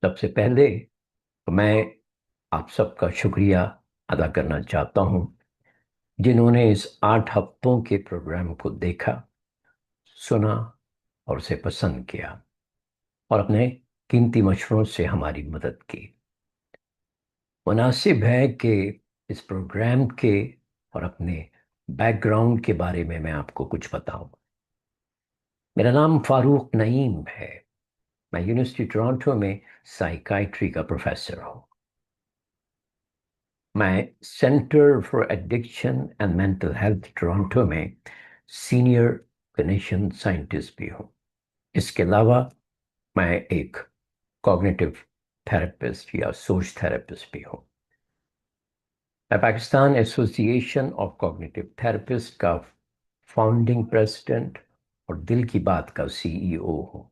سب سے پہلے تو میں آپ سب کا شکریہ ادا کرنا چاہتا ہوں جنہوں نے اس 8 ہفتوں کے پروگرام کو دیکھا، سنا اور اسے پسند کیا اور اپنے قیمتی مشوروں سے ہماری مدد کی۔ مناسب ہے کہ اس پروگرام کے اور اپنے بیک گراؤنڈ کے بارے میں آپ کو کچھ بتاؤں۔ میرا نام فاروق نعیم ہے۔ میں یونیورسٹی ٹورانٹو میں سائیکائٹری کا پروفیسر ہوں۔ میں centre for addiction and mental health Toronto میں سینئر کلینیشین سائنٹسٹ بھی ہوں۔ اس کے علاوہ میں ایک کوگنیٹو تھراپسٹ یا سوچ تھراپسٹ بھی ہوں۔ میں پاکستان ایسوسی ایشن آف کوگنیٹو تھراپسٹ کا فاؤنڈنگ پریزیڈنٹ اور دل کی بات کا CEO ہوں۔